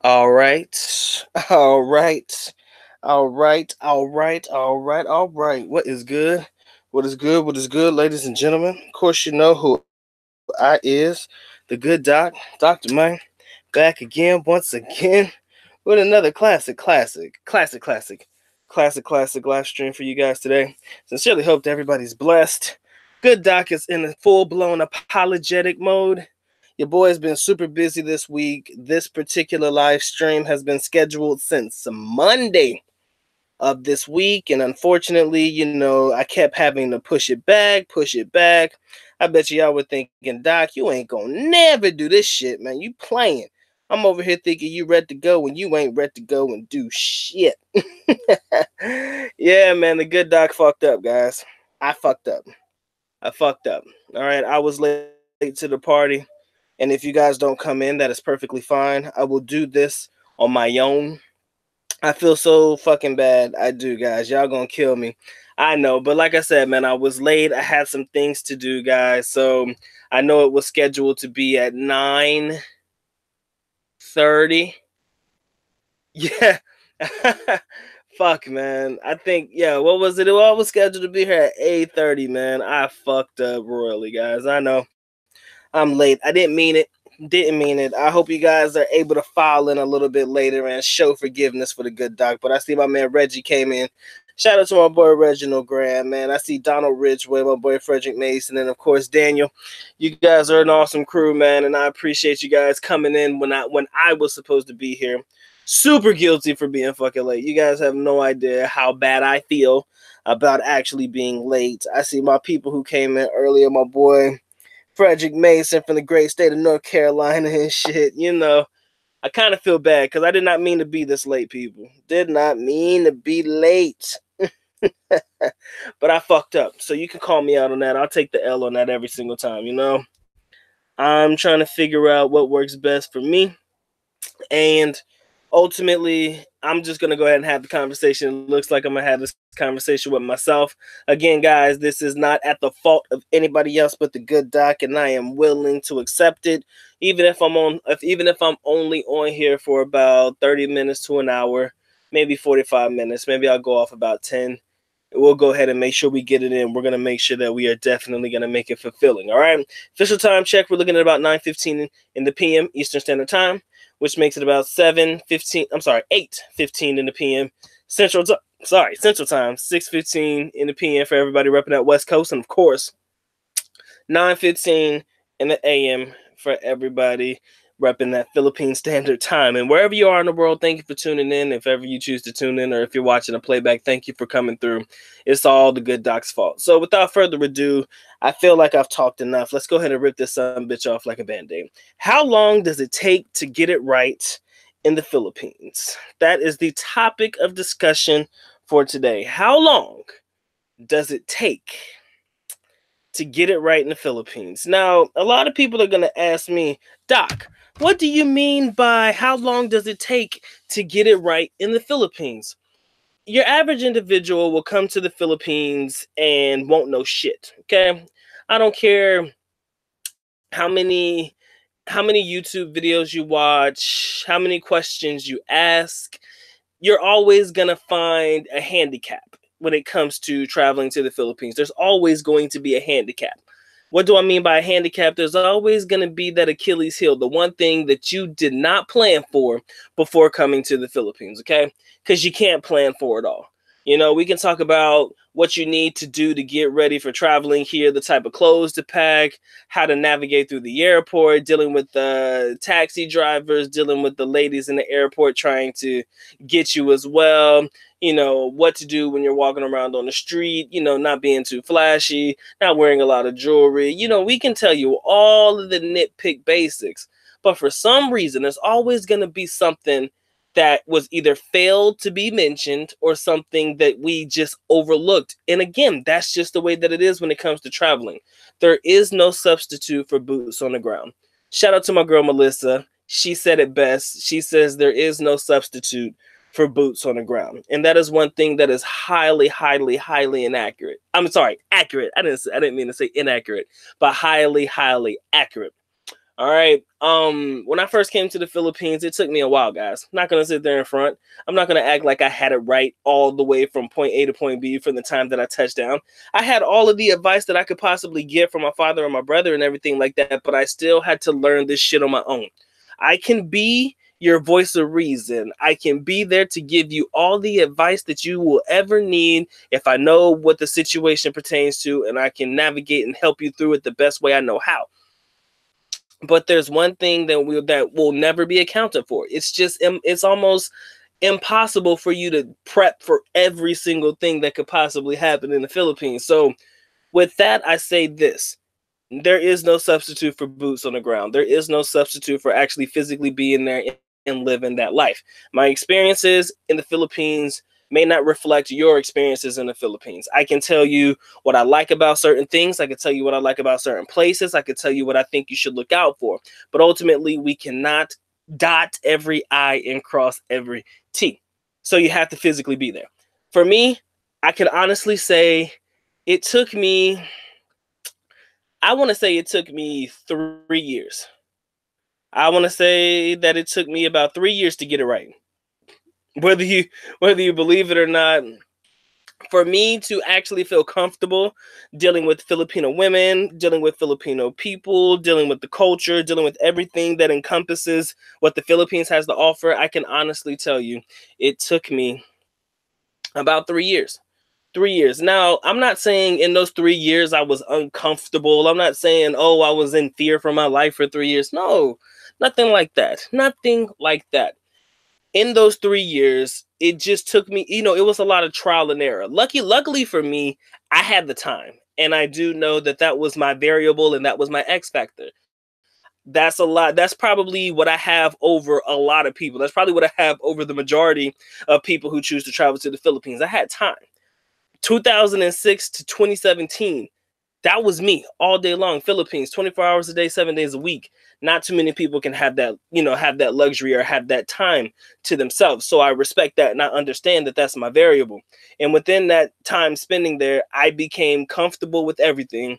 All right. All right. All right. All right. All right. All right. What is good? What is good? What is good, ladies and gentlemen? Of course, you know who I is. The good Dr. Mike, back again, once again, with another classic live stream for you guys today. Sincerely hope that everybody's blessed. Good Doc is in a full-blown apologetic mode. Your boy's been super busy this week. This particular live stream has been scheduled since Monday of this week, and unfortunately, I kept having to push it back, push it back. I bet y'all were thinking, Doc, you ain't gonna never do this shit, man. You playing. I'm over here thinking you ready to go when you ain't ready to go and do shit. Yeah, man, the good Doc fucked up, guys. I fucked up. I fucked up. All right, I was late to the party. And if you guys don't come in, that is perfectly fine. I will do this on my own. I feel so fucking bad. I do, guys. Y'all gonna kill me. I know. But like I said, man, I was late. I had some things to do, guys. So I know it was scheduled to be at 9:30. Yeah. Fuck, man. I think, yeah, what was it? It was scheduled to be here at 8:30, man. I fucked up royally, guys. I know. I'm late. I didn't mean it. Didn't mean it. I hope you guys are able to file in a little bit later and show forgiveness for the good Doc. But I see my man Reggie came in. Shout out to my boy Reginald Graham, man. I see Donald Ridgeway, my boy Frederick Mason, and of course Daniel. You guys are an awesome crew, man, and I appreciate you guys coming in when I was supposed to be here. Super guilty for being fucking late. You guys have no idea how bad I feel about actually being late. I see my people who came in earlier, my boy Frederick Mason from the great state of North Carolina and shit. I kind of feel bad because I did not mean to be this late, people. Did not mean to be late. But I fucked up. So you can call me out on that. I'll take the L on that every single time. I'm trying to figure out what works best for me. And ultimately, I'm just going to go ahead and have the conversation. It looks like I'm going to have this conversation with myself. Again, guys, this is not at the fault of anybody else but the good Doc, and I am willing to accept it. Even if I'm only on here for about 30 minutes to an hour, maybe 45 minutes, maybe I'll go off about 10. We'll go ahead and make sure we get it in. We're going to make sure that we are definitely going to make it fulfilling. All right. Official time check. We're looking at about 9:15 in the PM Eastern Standard Time, which makes it about 8:15 in the PM Central Time, 6:15 in the PM for everybody repping that West Coast, and of course 9:15 in the AM for everybody repping that Philippine Standard Time. And wherever you are in the world, thank you for tuning in. If ever you choose to tune in, or if you're watching a playback, thank you for coming through. It's all the good Doc's fault. So without further ado, I feel like I've talked enough. Let's go ahead and rip this son bitch off like a band-aid. How long does it take to get it right in the Philippines? That is the topic of discussion for today. How long does it take to get it right in the Philippines? Now, a lot of people are going to ask me, Doc, what do you mean by how long does it take to get it right in the Philippines? Your average individual will come to the Philippines and won't know shit, okay? I don't care how many YouTube videos you watch, how many questions you ask. You're always going to find a handicap when it comes to traveling to the Philippines. There's always going to be a handicap. What do I mean by a handicap? There's always going to be that Achilles heel, the one thing that you did not plan for before coming to the Philippines, okay? Because you can't plan for it all. We can talk about what you need to do to get ready for traveling here, the type of clothes to pack, how to navigate through the airport, dealing with the taxi drivers, dealing with the ladies in the airport trying to get you as well. What to do when you're walking around on the street, not being too flashy, not wearing a lot of jewelry. We can tell you all of the nitpick basics. But for some reason, there's always going to be something that was either failed to be mentioned or something that we just overlooked. And again, that's just the way that it is when it comes to traveling. There is no substitute for boots on the ground. Shout out to my girl, Melissa. She said it best. She says there is no substitute for boots on the ground. And that is one thing that is highly, highly, highly inaccurate. I'm sorry, accurate. I didn't mean to say inaccurate, but highly, highly accurate. All right. When I first came to the Philippines, it took me a while, guys. I'm not gonna sit there in front. I'm not gonna act like I had it right all the way from point A to point B from the time that I touched down. I had all of the advice that I could possibly get from my father and my brother and everything like that, but I still had to learn this shit on my own. I can be your voice of reason. I can be there to give you all the advice that you will ever need if I know what the situation pertains to, and I can navigate and help you through it the best way I know how. But there's one thing that will never be accounted for. It's almost impossible for you to prep for every single thing that could possibly happen in the Philippines. So with that, I say this: there is no substitute for boots on the ground. There is no substitute for actually physically being there and living that life. My experiences in the Philippines may not reflect your experiences in the Philippines. I can tell you what I like about certain things. I can tell you what I like about certain places. I can tell you what I think you should look out for. But ultimately, we cannot dot every I and cross every T. So you have to physically be there. For me, I can honestly say it took me, I want to say it took me 3 years. I want to say that it took me about 3 years to get it right. Whether you believe it or not, for me to actually feel comfortable dealing with Filipino women, dealing with Filipino people, dealing with the culture, dealing with everything that encompasses what the Philippines has to offer, I can honestly tell you it took me about 3 years. 3 years. Now, I'm not saying in those 3 years I was uncomfortable. I'm not saying, oh, I was in fear for my life for 3 years. No, nothing like that. Nothing like that. In those 3 years, it just took me, it was a lot of trial and error. Luckily for me, I had the time. And I do know that that was my variable and that was my X factor. That's a lot. That's probably what I have over a lot of people. That's probably what I have over the majority of people who choose to travel to the Philippines. I had time. 2006 to 2017, that was me all day long. Philippines, 24 hours a day, 7 days a week. Not too many people can have that, have that luxury or have that time to themselves. So I respect that and I understand that that's my variable. And within that time spending there, I became comfortable with everything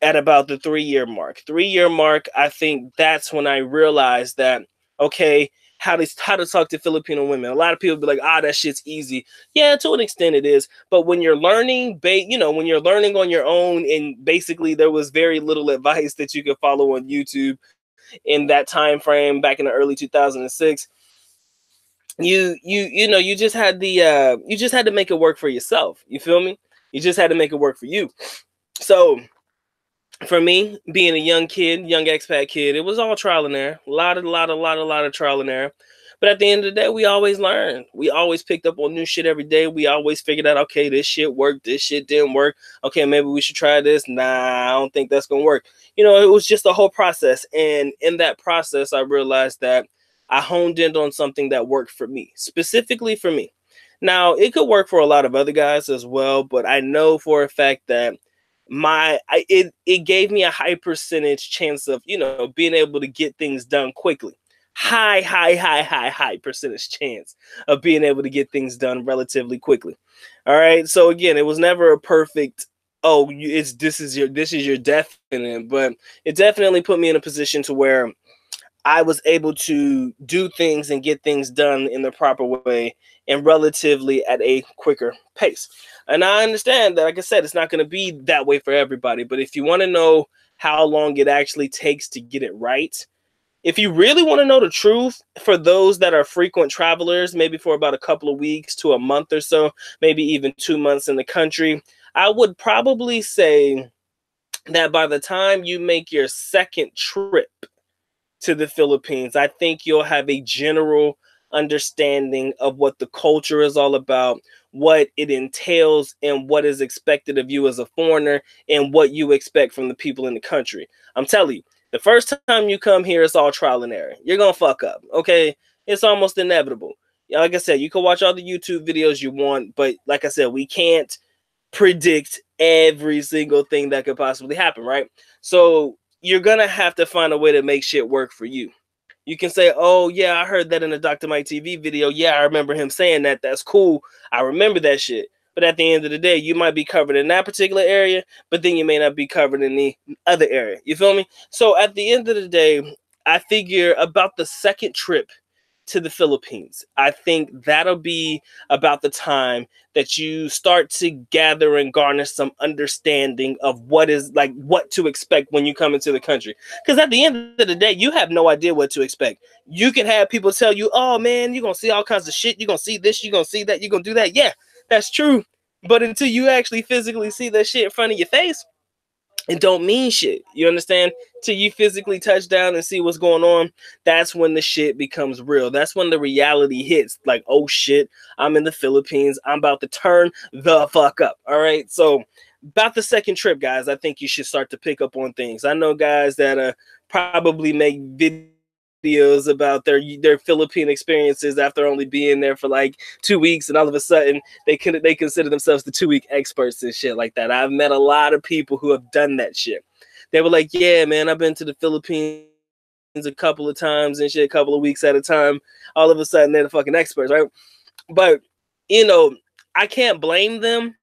at about the 3 year mark. 3 year mark, I think that's when I realized that, okay, how to talk to Filipino women. A lot of people be like, that shit's easy. Yeah, to an extent it is. But when you're learning, when you're learning on your own, and basically there was very little advice that you could follow on YouTube in that time frame back in the early 2006, you just had you just had to make it work for yourself. You feel me? You just had to make it work for you. So for me, being a young expat kid, it was all trial and error. A lot of trial and error. But at the end of the day, we always learned. We always picked up on new shit every day. We always figured out, okay, this shit worked. This shit didn't work. Okay, maybe we should try this. Nah, I don't think that's going to work. It was just a whole process. And in that process, I realized that I honed in on something that worked for me, specifically for me. Now, it could work for a lot of other guys as well, but I know for a fact that it gave me a high percentage chance of being able to get things done quickly. High percentage chance of being able to get things done relatively quickly. All right, so again, it was never a perfect, this is your definite, but it definitely put me in a position to where I was able to do things and get things done in the proper way and relatively at a quicker pace. And I understand that, like I said, it's not going to be that way for everybody. But if you want to know how long it actually takes to get it right, if you really want to know the truth, for those that are frequent travelers, maybe for about a couple of weeks to a month or so, maybe even 2 months in the country, I would probably say that by the time you make your second trip to the Philippines, I think you'll have a general understanding of what the culture is all about, what it entails, and what is expected of you as a foreigner, and what you expect from the people in the country. I'm telling you, the first time you come here, it's all trial and error. You're gonna fuck up, okay? It's almost inevitable. Like I said, you can watch all the YouTube videos you want, but like I said, we can't predict every single thing that could possibly happen, right? So you're gonna have to find a way to make shit work for you. You can say, oh yeah, I heard that in a Dr. Mike TV video. Yeah, I remember him saying that. That's cool. I remember that shit. But at the end of the day, you might be covered in that particular area, but then you may not be covered in the other area. You feel me? So at the end of the day, I figure about the second trip to the Philippines, I think that'll be about the time that you start to gather and garner some understanding of what to expect when you come into the country. Because at the end of the day, you have no idea what to expect. You can have people tell you, oh man, you're gonna see all kinds of shit, you're gonna see this, you're gonna see that, you're gonna do that. Yeah, that's true. But until you actually physically see that shit in front of your face, it don't mean shit. You understand? Till you physically touch down and see what's going on, that's when the shit becomes real. That's when the reality hits. Like, oh shit, I'm in the Philippines. I'm about to turn the fuck up. All right. So about the second trip, guys, I think you should start to pick up on things. I know guys that probably make videos about their Philippine experiences after only being there for like 2 weeks, and all of a sudden they consider themselves the 2-week experts and shit like that. I've met a lot of people who have done that shit. They were like, yeah, man, I've been to the Philippines a couple of times and shit, a couple of weeks at a time. All of a sudden they're the fucking experts, right? But you know, I can't blame them,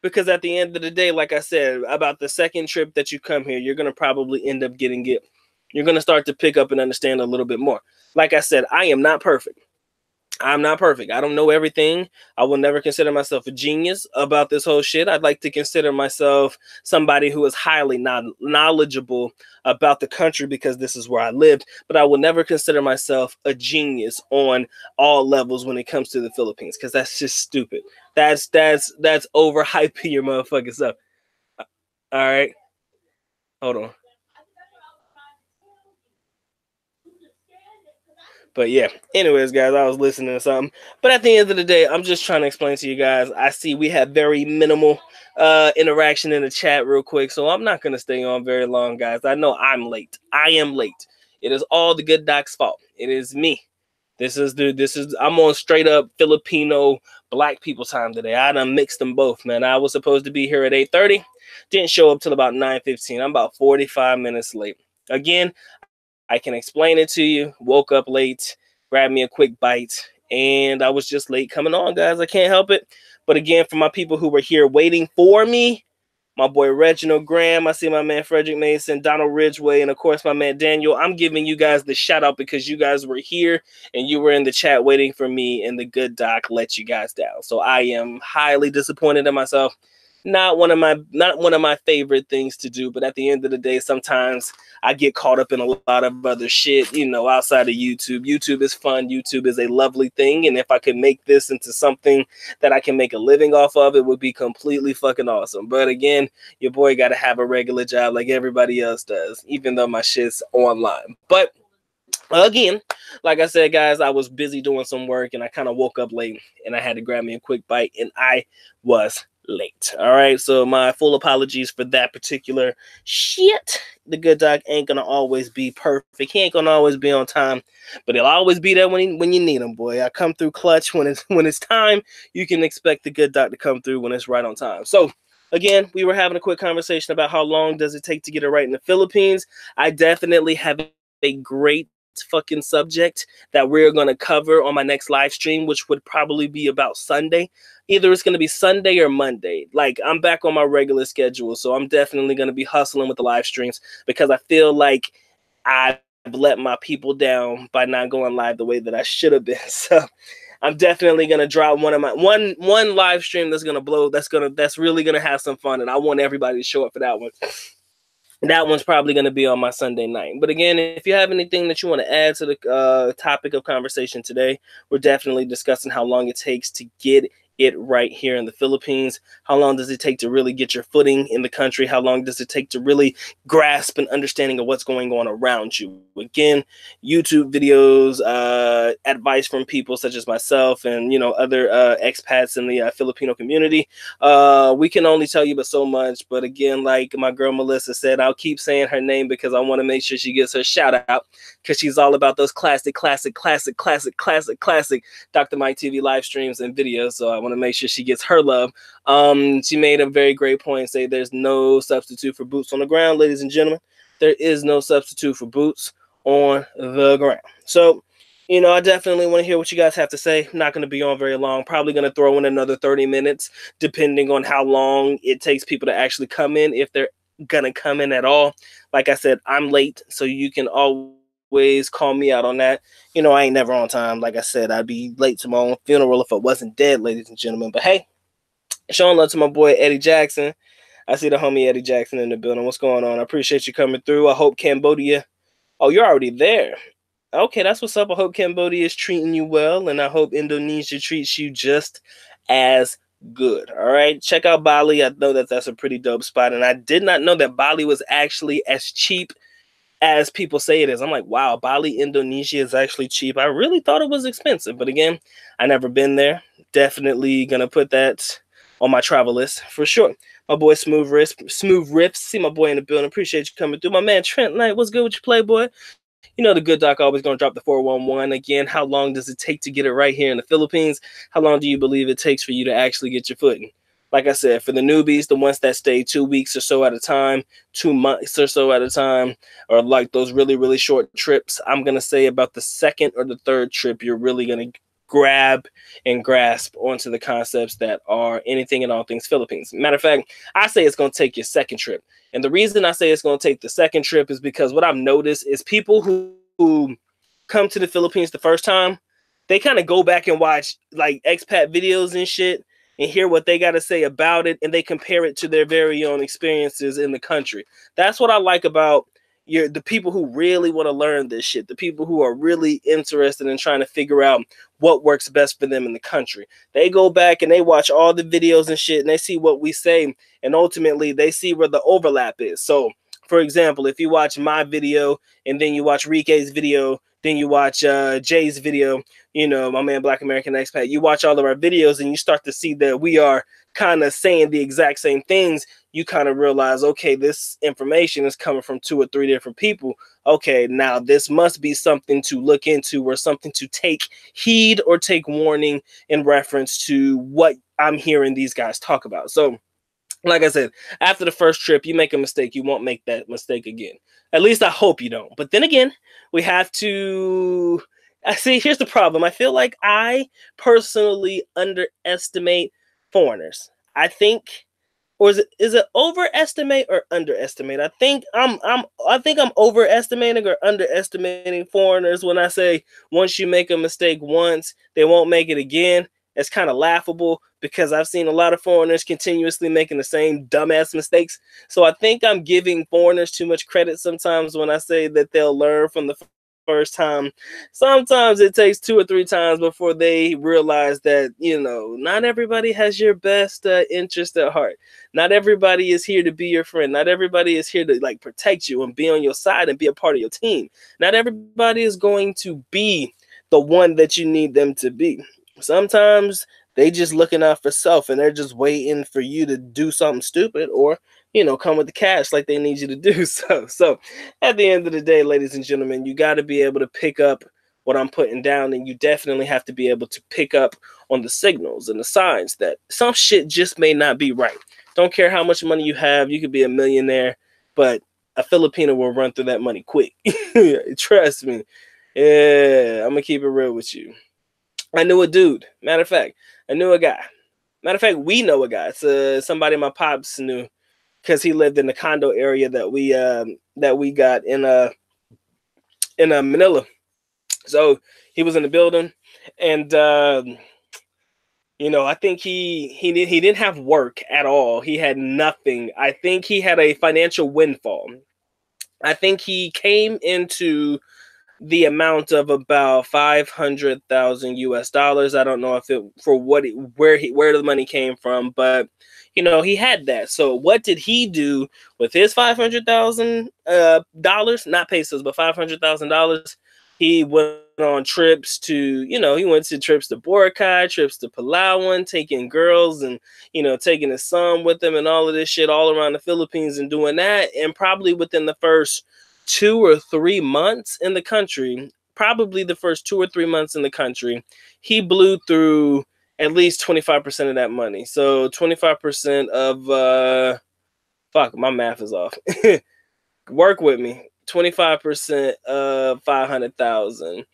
because at the end of the day, like I said, about the second trip that you come here, you're gonna probably end up getting it. You're going to start to pick up and understand a little bit more. Like I said, I am not perfect. I'm not perfect. I don't know everything. I will never consider myself a genius about this whole shit. I'd like to consider myself somebody who is highly knowledgeable about the country, because this is where I lived. But I will never consider myself a genius on all levels when it comes to the Philippines, because that's just stupid. That's overhyping your motherfucking stuff. All right. Hold on. But yeah, anyways, guys, I was listening to something. But at the end of the day, I'm just trying to explain to you guys. I see we have very minimal interaction in the chat real quick, so I'm not going to stay on very long, guys. I know I'm late. I am late. It is all the good doc's fault. It is me. I'm on straight up Filipino black people time today. I done mixed them both, man. I was supposed to be here at 8:30. Didn't show up till about 9:15. I'm about 45 minutes late. Again, I can explain it to you. Woke up late, grabbed me a quick bite, and I was just late coming on, guys. I can't help it. But again, for my people who were here waiting for me, my boy Reginald Graham, I see my man Frederick Mason, Donald Ridgway, and of course my man Daniel. I'm giving you guys the shout out because you guys were here and you were in the chat waiting for me, and the good doc let you guys down. So I am highly disappointed in myself. Not one of my favorite things to do, but at the end of the day, sometimes I get caught up in a lot of other shit, you know, outside of YouTube. YouTube is fun. YouTube is a lovely thing. And if I could make this into something that I can make a living off of, it would be completely fucking awesome. But again, your boy got to have a regular job like everybody else does, even though my shit's online. But again, like I said, guys, I was busy doing some work and I kind of woke up late and I had to grab me a quick bite and I was late. All right, so my full apologies for that particular shit. The good doc ain't gonna always be perfect. He ain't gonna always be on time, but he'll always be there when you need him, boy. I come through clutch when it's time. You can expect the good doc to come through when it's right on time. So again, we were having a quick conversation about how long does it take to get it right in the Philippines. I definitely have a great fucking subject that we're going to cover on my next live stream, which would probably be about Sunday. Either it's going to be Sunday or Monday. Like, I'm back on my regular schedule, so I'm definitely going to be hustling with the live streams because I feel like I've let my people down by not going live the way that I should have been. So I'm definitely gonna drop one live stream that's gonna blow. That's really gonna have some fun, and I want everybody to show up for that one. That one's probably going to be on my Sunday night. But again, if you have anything that you want to add to the topic of conversation today, we're definitely discussing how long it takes to get it right here in the Philippines. How long does it take to really get your footing in the country? How long does it take to really grasp an understanding of what's going on around you? Again, YouTube videos, advice from people such as myself and, you know, other expats in the Filipino community. We can only tell you but so much. But again, like my girl Melissa said, I'll keep saying her name because I want to make sure she gets her shout out because she's all about those classic Dr. Mike TV live streams and videos. So I want to make sure she gets her love. She made a very great point, say there's no substitute for boots on the ground, ladies and gentlemen. There is no substitute for boots on the ground. So You know, I definitely want to hear what you guys have to say. I'm not going to be on very long. Probably going to throw in another 30 minutes, depending on how long it takes people to actually come in, if they're going to come in at all. Like I said, I'm late, so you can always call me out on that. You know, I ain't never on time. Like I said, I'd be late to my own funeral if I wasn't dead, ladies and gentlemen. But hey, showing love to my boy Eddie Jackson. I see the homie Eddie Jackson in the building. What's going on? I appreciate you coming through. I hope Cambodia. Oh, you're already there. Okay, that's what's up. I hope Cambodia is treating you well, and I hope Indonesia treats you just as good. All right, check out Bali. I know that that's a pretty dope spot, and I did not know that Bali was actually as cheap as people say it is. I'm like, wow, Bali, Indonesia is actually cheap. I really thought it was expensive, but again, I never been there. Definitely gonna put that on my travel list for sure. My boy Smooth Riffs. See my boy in the building. Appreciate you coming through. My man Trent Knight, what's good with you, Playboy? You know the good doc always going to drop the 411. Again, how long does it take to get it right here in the Philippines? How long do you believe it takes for you to actually get your footing? Like I said, for the newbies, the ones that stay 2 weeks or so at a time, 2 months or so at a time, or like those really, really short trips, I'm going to say about the second or the third trip, you're really going to grab and grasp onto the concepts that are anything and all things Philippines. Matter of fact, I say it's going to take your second trip. And the reason I say it's going to take the second trip is because what I've noticed is people who come to the Philippines the first time, they kind of go back and watch like expat videos and shit and hear what they got to say about it, and they compare it to their very own experiences in the country. That's what I like about the people who really want to learn this shit, the people who are really interested in trying to figure out what works best for them in the country. They go back and they watch all the videos and shit, and they see what we say, and ultimately they see where the overlap is. So, for example, if you watch my video and then you watch Rike's video, then you watch Jay's video, you know, my man Black American Expat, you watch all of our videos and you start to see that we are kind of saying the exact same things. You kind of realize, okay, this information is coming from 2 or 3 different people. Okay, now this must be something to look into or something to take heed or take warning in reference to what I'm hearing these guys talk about. So, like I said, after the first trip, you make a mistake, you won't make that mistake again. At least I hope you don't. But then again, we have to. I see. Here's the problem. I feel like I personally underestimate foreigners. I think, or is it overestimate or underestimate? I think I'm overestimating or underestimating foreigners when I say once you make a mistake once, they won't make it again. It's kind of laughable because I've seen a lot of foreigners continuously making the same dumbass mistakes. So I think I'm giving foreigners too much credit sometimes when I say that they'll learn from the first time. Sometimes it takes 2 or 3 times before they realize that, you know, not everybody has your best interest at heart. Not everybody is here to be your friend. Not everybody is here to like protect you and be on your side and be a part of your team. Not everybody is going to be the one that you need them to be. Sometimes they just looking out for self and they're just waiting for you to do something stupid or, you know, come with the cash like they need you to do. So at the end of the day, ladies and gentlemen, you got to be able to pick up what I'm putting down, and you definitely have to be able to pick up on the signals and the signs that some shit just may not be right. Don't care how much money you have. You could be a millionaire, but a Filipino will run through that money quick. Trust me. Yeah, I'm going to keep it real with you. I knew a dude. Matter of fact, I knew a guy. Matter of fact, we know a guy. It's somebody my pops knew because he lived in the condo area that we got in Manila. So he was in the building, and you know, I think he didn't have work at all. He had nothing. I think he had a financial windfall. I think he came into the amount of about 500,000 US dollars. I don't know if it for where the money came from, but you know, he had that. So what did he do with his $500,000 dollars, not pesos, but $500,000? He went on trips to, you know, he went to trips to Boracay, trips to Palawan, taking girls and, you know, taking his son with him and all of this shit all around the Philippines and doing that. And probably within the first 2 or 3 months in the country, probably the first 2 or 3 months in the country, he blew through at least 25% of that money. So 25% of fuck, my math is off. Work with me. 25% of 500,000.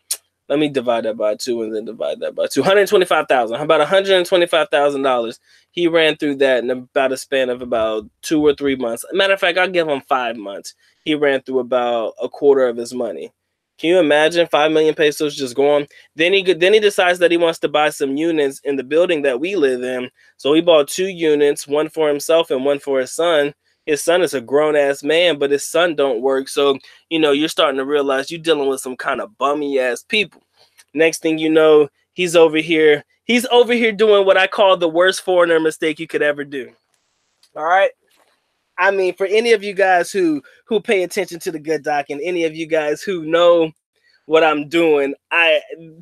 Let me divide that by 2 and then divide that by 2. $125,000. About $125,000. He ran through that in about a span of about 2 or 3 months. Matter of fact, I'll give him 5 months. He ran through about a quarter of his money. Can you imagine 5 million pesos just gone? Then he decides that he wants to buy some units in the building that we live in. So he bought 2 units, one for himself and one for his son. His son is a grown-ass man, but his son don't work. So, you know, you're starting to realize you're dealing with some kind of bummy-ass people. Next thing you know, he's over here doing what I call the worst foreigner mistake you could ever do. All right? I mean, for any of you guys who pay attention to the good doc and any of you guys who know what I'm doing,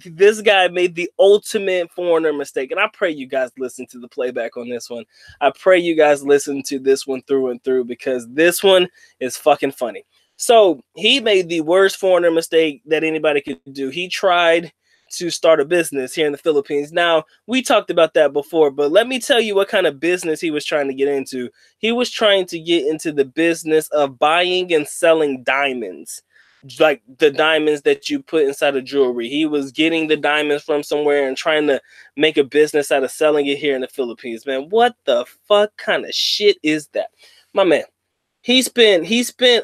this guy made the ultimate foreigner mistake, and I pray you guys listen to the playback on this one. I pray you guys listen to this one through and through, because this one is fucking funny. So he made the worst foreigner mistake that anybody could do. He tried to start a business here in the Philippines. Now, we talked about that before, but let me tell you what kind of business he was trying to get into. He was trying to get into the business of buying and selling diamonds, like the diamonds that you put inside of jewelry. He was getting the diamonds from somewhere and trying to make a business out of selling it here in the Philippines. Man, what the fuck kind of shit is that? My man, he spent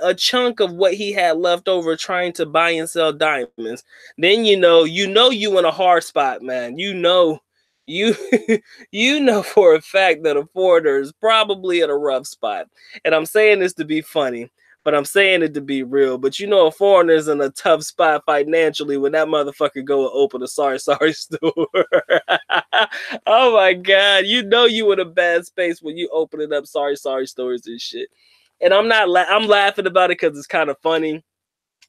a chunk of what he had left over trying to buy and sell diamonds. Then you know you in a hard spot, man. You know for a fact that a foreigner is probably in a rough spot. And I'm saying this to be funny, but I'm saying it to be real. But you know, a foreigner's in a tough spot financially when that motherfucker go and open a sorry store. Oh my God, you know you in a bad space when you opening up sorry stores and shit. And I'm laughing about it because it's kind of funny.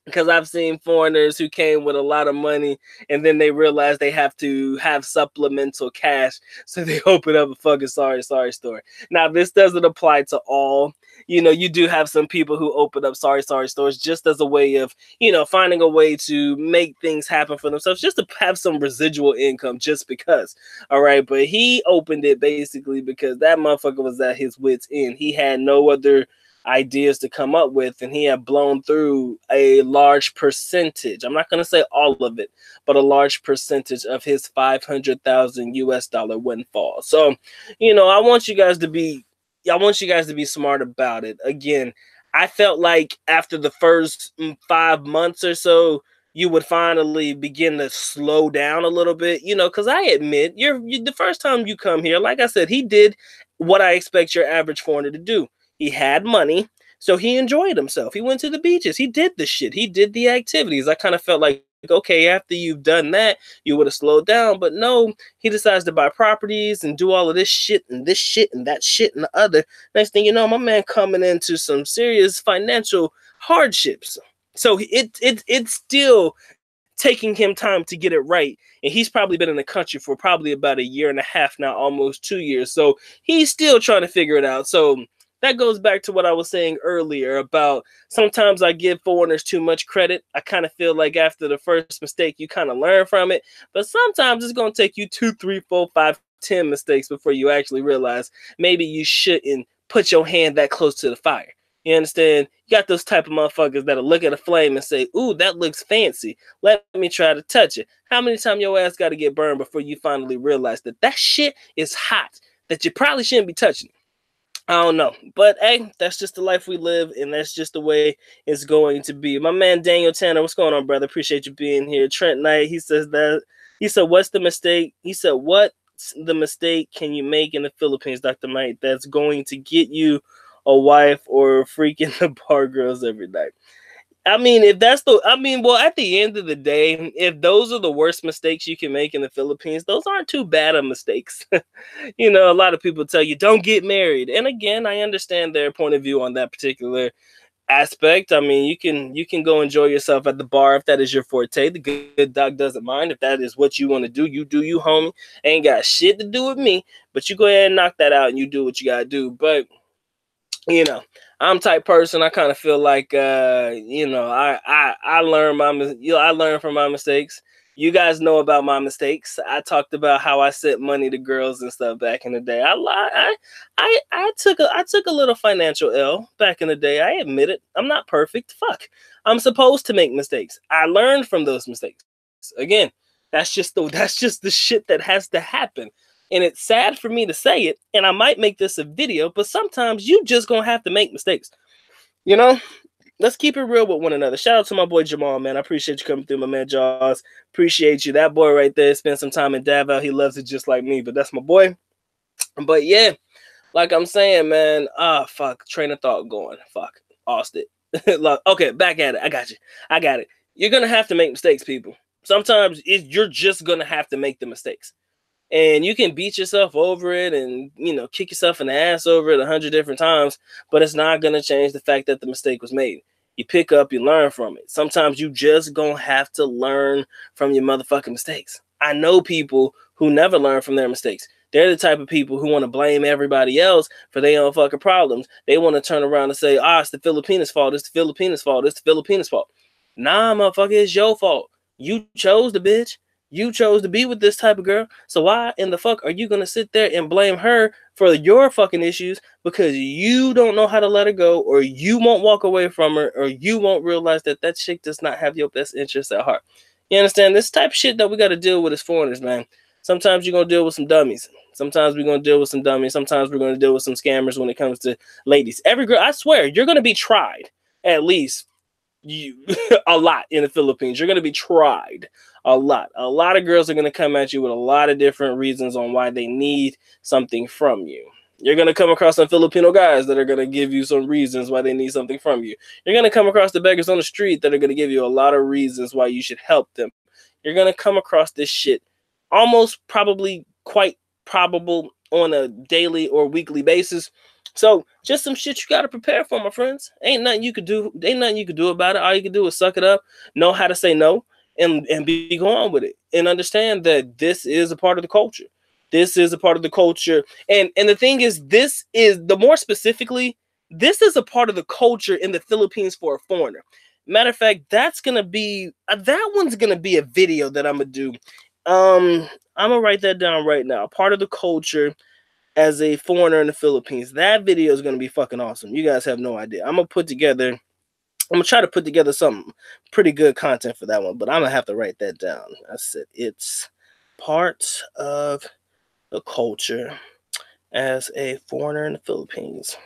Because I've seen foreigners who came with a lot of money and then they realize they have to have supplemental cash, so they open up a fucking sorry store. Now, this doesn't apply to all. You know, you do have some people who open up sorry stores just as a way of, you know, finding a way to make things happen for themselves, just to have some residual income just because. All right. But he opened it basically because that motherfucker was at his wit's end. He had no other ideas to come up with, and he had blown through a large percentage. I'm not going to say all of it, but a large percentage of his 500,000 US dollar windfall. So, you know, I want you guys to be smart about it. Again, I felt like after the first 5 months or so, you would finally begin to slow down a little bit, you know, because I admit, you're the first time you come here, like I said, he did what I expect your average foreigner to do. He had money, so he enjoyed himself. He went to the beaches. He did the shit. He did the activities. I kind of felt like, okay, after you've done that, you would have slowed down. But no, he decides to buy properties and do all of this shit and that shit and the other. Next thing you know, my man coming into some serious financial hardships. So it's still taking him time to get it right. And he's probably been in the country for probably about 1.5 years now, almost 2 years. So he's still trying to figure it out. So that goes back to what I was saying earlier about sometimes I give foreigners too much credit. I kind of feel like after the first mistake, you kind of learn from it. But sometimes it's going to take you 2, 3, 4, 5, 10 mistakes before you actually realize maybe you shouldn't put your hand that close to the fire. You understand? You got those type of motherfuckers that'll look at a flame and say, ooh, that looks fancy. Let me try to touch it. How many times your ass got to get burned before you finally realize that that shit is hot, that you probably shouldn't be touching it? I don't know. But hey, that's just the life we live, and that's just the way it's going to be. My man Daniel Tanner, what's going on, brother? Appreciate you being here. Trent Knight, he said, what's the mistake? He said, what the mistake can you make in the Philippines, Dr. Knight, that's going to get you a wife or freaking the bar girls every night? I mean, well, at the end of the day, if those are the worst mistakes you can make in the Philippines, those aren't too bad of mistakes. You know, a lot of people tell you, don't get married. And again, I understand their point of view on that particular aspect. I mean, you can go enjoy yourself at the bar if that is your forte. The good doc doesn't mind. If that is what you want to do, you do you, homie. Ain't got shit to do with me. But you go ahead and knock that out and you do what you got to do. But you know, I'm type person. I kind of feel like, you know, I learn from my mistakes. You guys know about my mistakes. I talked about how I sent money to girls and stuff back in the day. I took a little financial L back in the day. I admit it. I'm not perfect. Fuck. I'm supposed to make mistakes. I learned from those mistakes. Again, that's just the shit that has to happen. And it's sad for me to say it, and I might make this a video, but sometimes you just gonna have to make mistakes. You know? Let's keep it real with one another. Shout out to my boy Jamal, man. I appreciate you coming through, my man Jaws. Appreciate you. That boy right there spent some time in Davao. He loves it just like me, but that's my boy. But yeah, like I'm saying, man. Fuck. Train of thought going. Fuck. Lost it. Look, okay, back at it. I got you. I got it. You're gonna have to make mistakes, people. Sometimes you're just gonna have to make the mistakes. And you can beat yourself over it and, you know, kick yourself in the ass over it 100 different times, but it's not going to change the fact that the mistake was made. You pick up, you learn from it. Sometimes you just going to have to learn from your motherfucking mistakes. I know people who never learn from their mistakes. They're the type of people who want to blame everybody else for their own fucking problems. They want to turn around and say, it's the Filipinos' fault. It's the Filipinos' fault. It's the Filipinos' fault. Nah, motherfucker, it's your fault. You chose the bitch. You chose to be with this type of girl. So why in the fuck are you going to sit there and blame her for your fucking issues because you don't know how to let her go, or you won't walk away from her, or you won't realize that that chick does not have your best interests at heart? You understand? This type of shit that we got to deal with as foreigners, man. Sometimes you're going to deal with some dummies. Sometimes we're going to deal with some dummies. Sometimes we're going to deal with some scammers when it comes to ladies. Every girl, I swear, you're going to be tried at least a lot in the Philippines. You're going to be tried a lot. A lot of girls are going to come at you with a lot of different reasons on why they need something from you. You're going to come across some Filipino guys that are going to give you some reasons why they need something from you. You're going to come across the beggars on the street that are going to give you a lot of reasons why you should help them. You're going to come across this shit almost probably quite probable on a daily or weekly basis. So just some shit you got to prepare for, my friends. Ain't nothing you could do. Ain't nothing you could do about it. All you can do is suck it up, know how to say no, and be going with it, and understand that this is a part of the culture. This is a part of the culture. And the thing is, this is the more specifically, this is a part of the culture in the Philippines for a foreigner. Matter of fact, that's gonna be that one's gonna be a video that I'm gonna do. I'm gonna write that down right now. Part of the culture as a foreigner in the Philippines. That video is gonna be fucking awesome. You guys have no idea. I'm gonna try to put together some pretty good content for that one, but I'm gonna have to write that down. I said it's part of the culture as a foreigner in the Philippines.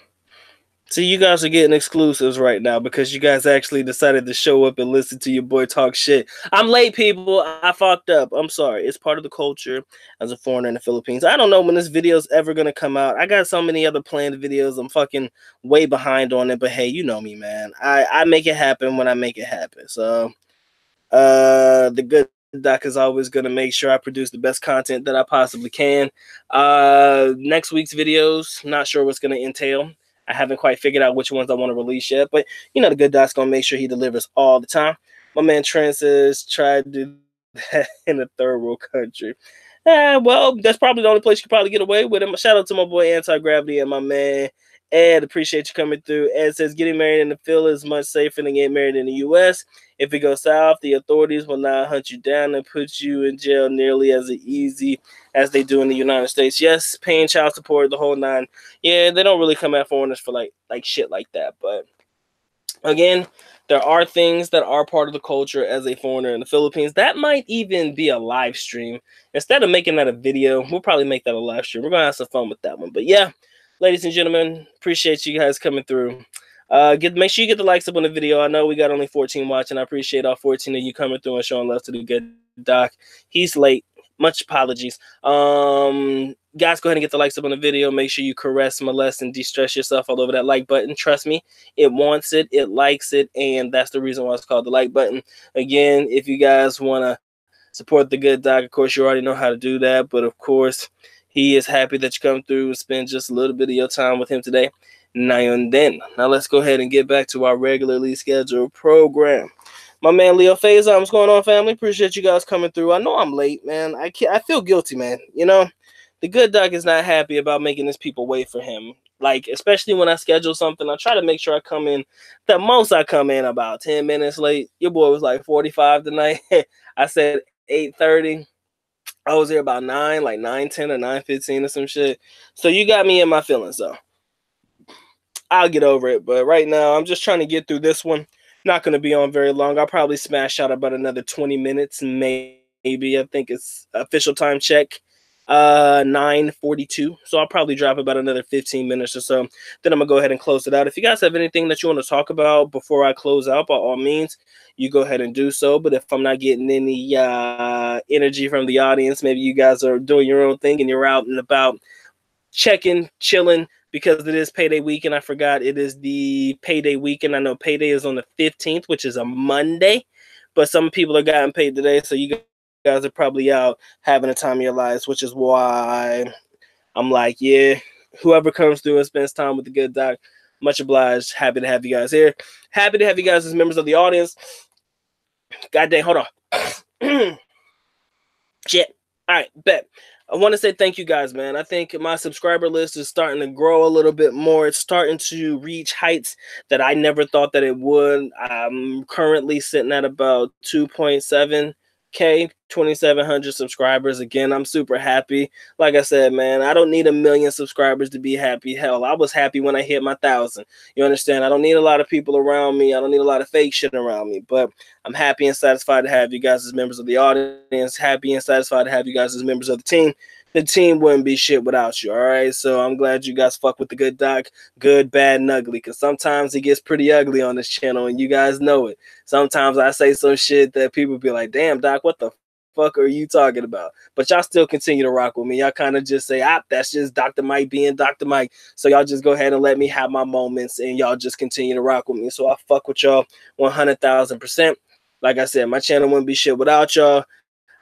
See, you guys are getting exclusives right now because you guys actually decided to show up and listen to your boy talk shit. I'm late, people. I fucked up. I'm sorry. It's part of the culture as a foreigner in the Philippines. I don't know when this video is ever going to come out. I got so many other planned videos. I'm fucking way behind on it. But hey, you know me, man. I make it happen when I make it happen. So the good doc is always going to make sure I produce the best content that I possibly can. Next week's videos, not sure what's going to entail. I haven't quite figured out which ones I want to release yet, but you know the good doc's gonna make sure he delivers all the time. My man Trent says try to do that in a third world country. Well, that's probably the only place you could probably get away with it. Shout out to my boy Anti-Gravity and my man Ed. Appreciate you coming through. Ed says getting married in the field is much safer than getting married in the U.S. If it goes south, the authorities will not hunt you down and put you in jail nearly as easy as they do in the United States. Yes, paying child support, the whole nine. Yeah, they don't really come at foreigners for like shit like that. But again, there are things that are part of the culture as a foreigner in the Philippines. That might even be a live stream. Instead of making that a video, we'll probably make that a live stream. We're going to have some fun with that one. But yeah, ladies and gentlemen, appreciate you guys coming through. Make sure you get the likes up on the video. I know we got only 14 watching. I appreciate all 14 of you coming through and showing love to the good doc. He's late. Much apologies. Guys, go ahead and get the likes up on the video. Make sure you caress, molest, and de-stress yourself all over that like button. Trust me, it wants it, it likes it, and that's the reason why it's called the like button. Again, if you guys want to support the good doc, of course, you already know how to do that. But of course, he is happy that you come through and spend just a little bit of your time with him today. Now let's go ahead and get back to our regularly scheduled program. My man Leo Faison, what's going on, family? Appreciate you guys coming through. I know I'm late, man. I feel guilty, man. You know, the good doc is not happy about making his people wait for him. Like, especially when I schedule something, I try to make sure I come in. The most I come in about 10 minutes late. Your boy was like 45 tonight. I said 8:30. I was there about 9, like 9:10 or 9:15 or some shit. So you got me in my feelings, though. I'll get over it. But right now, I'm just trying to get through this one. Not going to be on very long. I'll probably smash out about another 20 minutes, maybe. I think it's official time check 9:42. So I'll probably drop about another 15 minutes or so. Then I'm going to go ahead and close it out. If you guys have anything that you want to talk about before I close out, by all means, you go ahead and do so. But if I'm not getting any energy from the audience, maybe you guys are doing your own thing and you're out and about checking, chilling, because it is payday weekend. I forgot it is the payday weekend. I know payday is on the 15th, which is a Monday, but some people are getting paid today, so you guys are probably out having the time of your lives, which is why I'm like, yeah, whoever comes through and spends time with the good doc, much obliged. Happy to have you guys here. Happy to have you guys as members of the audience. God dang, hold on. Shit. All right, bet. I want to say thank you guys, man. I think my subscriber list is starting to grow a little bit more. It's starting to reach heights that I never thought that it would. I'm currently sitting at about 2.7K, 2,700 subscribers. Again, I'm super happy. Like I said, man, I don't need 1 million subscribers to be happy. Hell, I was happy when I hit my 1,000. You understand? I don't need a lot of people around me. I don't need a lot of fake shit around me. But I'm happy and satisfied to have you guys as members of the audience. Happy and satisfied to have you guys as members of the team. The team wouldn't be shit without you, all right? So I'm glad you guys fuck with the good doc, good, bad, and ugly, because sometimes it gets pretty ugly on this channel, and you guys know it. Sometimes I say some shit that people be like, damn, doc, what the fuck are you talking about? But y'all still continue to rock with me. Y'all kind of just say, that's just Dr. Mike being Dr. Mike. So y'all just go ahead and let me have my moments, and y'all just continue to rock with me. So I fuck with y'all 100,000%. Like I said, my channel wouldn't be shit without y'all.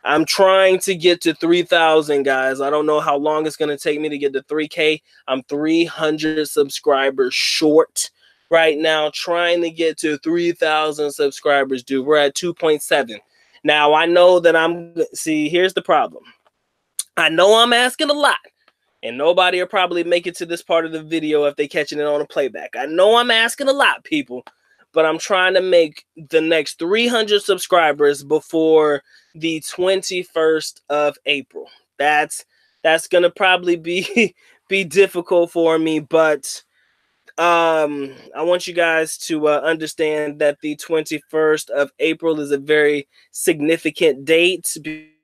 I'm trying to get to 3,000, guys. I don't know how long it's going to take me to get to 3K. I'm 300 subscribers short right now, trying to get to 3,000 subscribers, dude. We're at 2.7. Now, I know that see, here's the problem. I know I'm asking a lot, and nobody will probably make it to this part of the video if they catching it on a playback. I know I'm asking a lot, people, but I'm trying to make the next 300 subscribers before the 21st of April. That's gonna probably be difficult for me, but I want you guys to understand that the 21st of April is a very significant date,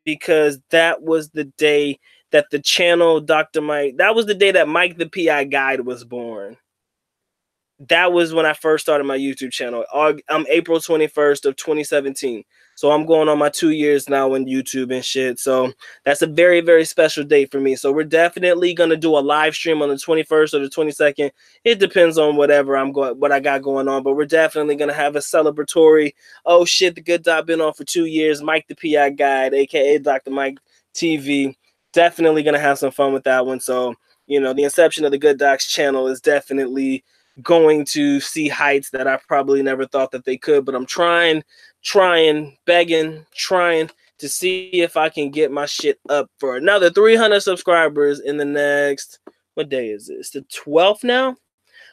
because that was the day that the channel Dr. Mike, that was the day that Mikethepiguide was born. That was when I first started my YouTube channel. I'm April 21st of 2017. So I'm going on my 2 years now on YouTube and shit. So that's a very, very special date for me. So we're definitely going to do a live stream on the 21st or the 22nd. It depends on what I got going on. But we're definitely going to have a celebratory, oh shit, the good doc been on for 2 years. Mikethepiguide, aka Dr. Mike TV. Definitely going to have some fun with that one. So, you know, the inception of the Good Doc's channel is definitely going to see heights that I probably never thought that they could, but I'm trying, begging, trying to see if I can get my shit up for another 300 subscribers in the next, what day is this? The 12th now?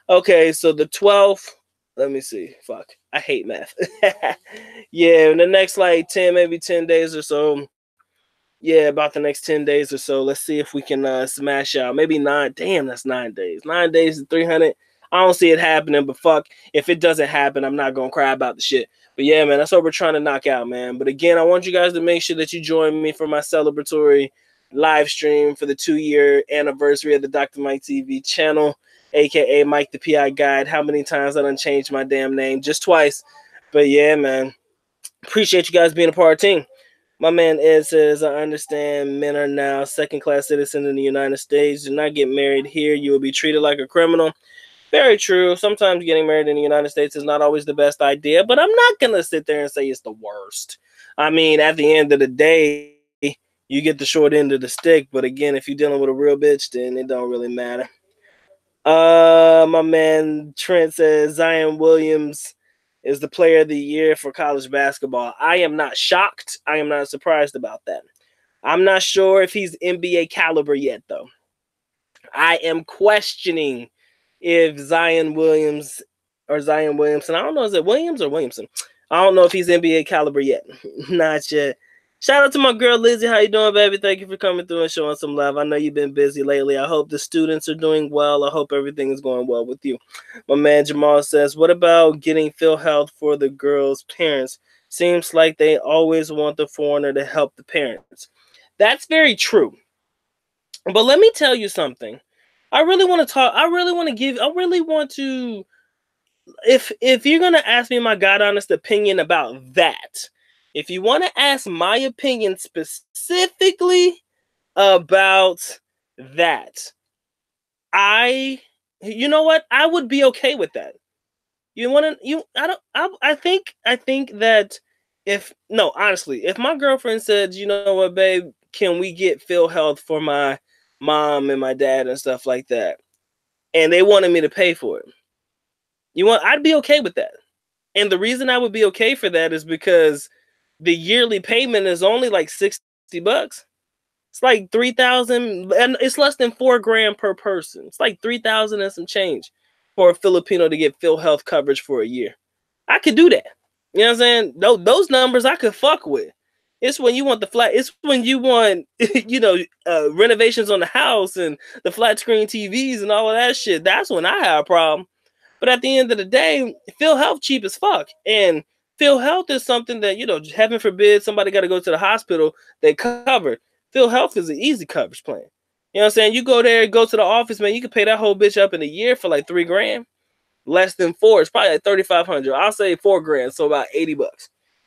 Okay, so the 12th, let me see. Fuck, I hate math. Yeah, in the next like 10, maybe 10 days or so. Yeah, about the next 10 days or so. Let's see if we can smash out. Maybe 9. Damn, that's 9 days. 9 days to 300. I don't see it happening, but fuck, if it doesn't happen, I'm not going to cry about the shit. But yeah, man, that's what we're trying to knock out, man. But again, I want you guys to make sure that you join me for my celebratory live stream for the 2-year anniversary of the Dr. Mike TV channel, a.k.a. Mikethepiguide. How many times I done changed my damn name? Just twice. But yeah, man, appreciate you guys being a part of the team. My man Ed says, I understand men are now second-class citizens in the United States. Do not get married here. You will be treated like a criminal. Very true. Sometimes getting married in the United States is not always the best idea, but I'm not going to sit there and say it's the worst. I mean, at the end of the day, you get the short end of the stick. But again, if you're dealing with a real bitch, then it don't really matter. My man Trent says Zion Williams is the player of the year for college basketball. I am not shocked. I am not surprised about that. I'm not sure if he's NBA caliber yet, though. I am questioning if Zion Williamson, I don't know, is it Williams or Williamson? I don't know if he's NBA caliber yet. Not yet. Shout out to my girl Lizzie. How you doing, baby? Thank you for coming through and showing some love. I know you've been busy lately. I hope the students are doing well. I hope everything is going well with you. My man Jamal says, what about getting PhilHealth for the girl's parents? Seems like they always want the foreigner to help the parents. That's very true. But let me tell you something. I really want to talk. I really want to, if you're going to ask me my God honest opinion about that, if you want to ask my opinion specifically about that, you know what? I would be okay with that. I think that honestly, if my girlfriend said, you know what, babe, can we get PhilHealth for my mom and my dad and stuff like that, and they wanted me to pay for it, I'd be okay with that. And the reason I would be okay for that is because the yearly payment is only like $60. It's like 3,000, and it's less than $4,000 per person. It's like 3,000 and some change for a Filipino to get PhilHealth coverage for a year. I could do that. You know what I'm saying? Those numbers I could fuck with. It's when you want the flat. It's when you want, renovations on the house and the flat screen TVs and all of that shit. That's when I have a problem. But at the end of the day, PhilHealth cheap as fuck. And PhilHealth is something that, heaven forbid somebody got to go to the hospital, they cover. PhilHealth is an easy coverage plan. You know what I'm saying? You go there, go to the office, man, you can pay that whole bitch up in a year for like $3,000. Less than $4,000. It's probably like $3,500. I'll say $4,000, so about $80.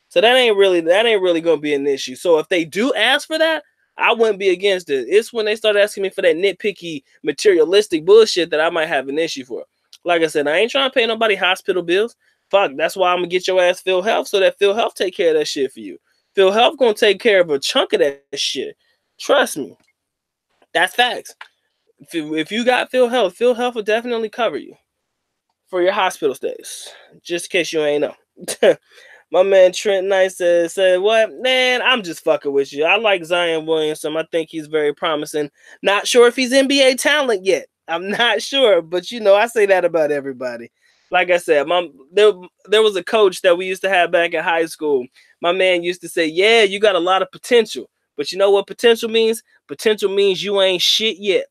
So that ain't really gonna be an issue. So if they do ask for that, I wouldn't be against it. It's when they start asking me for that nitpicky, materialistic bullshit that I might have an issue for. Like I said, I ain't trying to pay nobody hospital bills. Fuck, that's why I'm gonna get your ass PhilHealth so that PhilHealth take care of that shit for you. PhilHealth gonna take care of a chunk of that shit. Trust me. That's facts. If you got PhilHealth will definitely cover you for your hospital stays. Just in case you ain't know. My man Trent Knight said, what? Man, I'm just fucking with you. I like Zion Williamson. I think he's very promising. Not sure if he's NBA talent yet. I'm not sure, but I say that about everybody. Like I said, there was a coach that we used to have back in high school. My man used to say, yeah, you got a lot of potential. But you know what potential means? Potential means you ain't shit yet.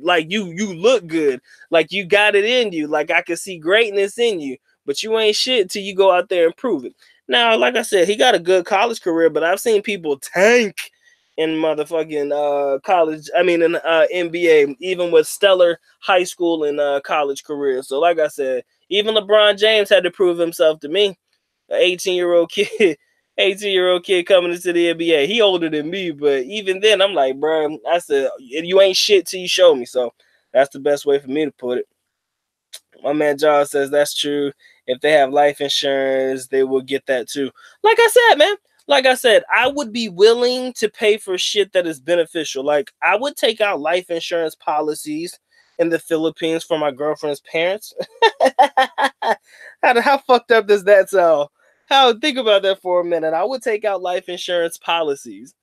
Like you look good. Like you got it in you. Like I can see greatness in you. But you ain't shit till you go out there and prove it. Now, like I said, he got a good college career, but I've seen people tank in motherfucking college. I mean, in NBA, even with stellar high school and college careers. So, like I said, even LeBron James had to prove himself to me. An 18-year-old kid, 18-year-old kid coming into the NBA. He older than me, but even then, I'm like, bro, I said, you ain't shit till you show me. So that's the best way for me to put it. My man John says that's true. If they have life insurance, they will get that too. Like I said, man. Like I said, I would be willing to pay for shit that is beneficial. Like I would take out life insurance policies in the Philippines for my girlfriend's parents. How fucked up does that sound? Think about that for a minute. I would take out life insurance policies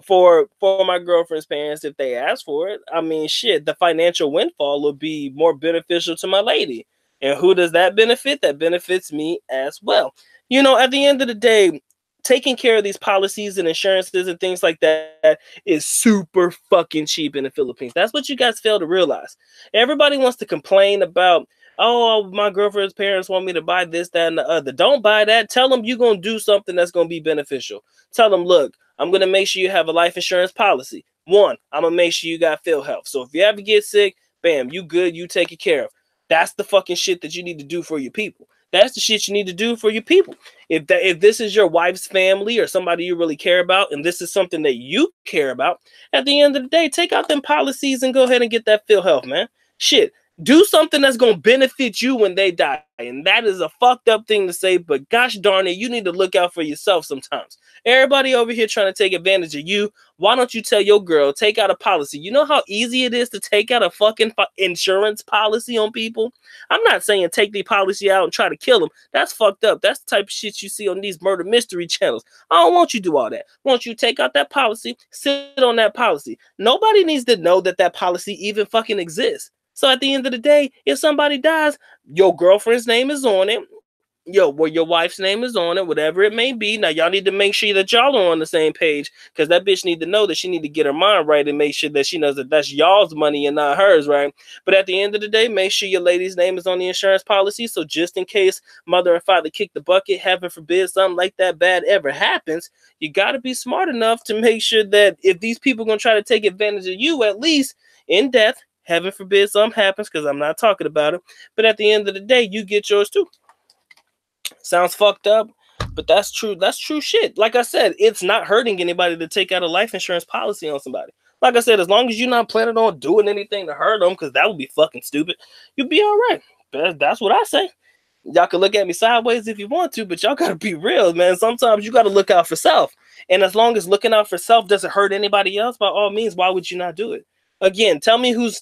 for my girlfriend's parents if they ask for it. I mean, shit, the financial windfall will be more beneficial to my lady. And who does that benefit? That benefits me as well. At the end of the day, taking care of these policies and insurances and things like that is super fucking cheap in the Philippines. That's what you guys fail to realize. Everybody wants to complain about, oh, my girlfriend's parents want me to buy this, that, and the other. Don't buy that. Tell them you're going to do something that's going to be beneficial. Tell them, look, I'm going to make sure you have a life insurance policy. One, I'm going to make sure you got PhilHealth. So if you ever get sick, bam, you good, you take it care of. That's the fucking shit that you need to do for your people. That's the shit you need to do for your people. If this is your wife's family or somebody you really care about, and this is something that you care about, at the end of the day, take out them policies and go ahead and get that PhilHealth, man. Shit. Do something that's going to benefit you when they die. And that is a fucked up thing to say, but gosh darn it, you need to look out for yourself sometimes. Everybody over here trying to take advantage of you. Why don't you tell your girl, take out a policy? You know how easy it is to take out a fucking insurance policy on people? I'm not saying take the policy out and try to kill them. That's fucked up. That's the type of shit you see on these murder mystery channels. I don't want you to do all that. I want you to take out that policy, sit on that policy. Nobody needs to know that that policy even fucking exists. So at the end of the day, if somebody dies, your girlfriend's name is on it. where your wife's name is on it, whatever it may be. Now, y'all need to make sure that y'all are on the same page, because that bitch need to know that she need to get her mind right and make sure that she knows that that's y'all's money and not hers, right? But at the end of the day, make sure your lady's name is on the insurance policy, so just in case mother and father kick the bucket, heaven forbid something like that bad ever happens, you got to be smart enough to make sure that if these people going to try to take advantage of you, at least in death, heaven forbid something happens, because I'm not talking about it, but at the end of the day, you get yours too. Sounds fucked up, but that's true. That's true shit. Like I said, it's not hurting anybody to take out a life insurance policy on somebody. Like I said, as long as you're not planning on doing anything to hurt them, because that would be fucking stupid, you'll be all right. That's what I say. Y'all can look at me sideways if you want to, but y'all gotta be real, man. Sometimes you gotta look out for self. And as long as looking out for self doesn't hurt anybody else, by all means, why would you not do it? Again, tell me who's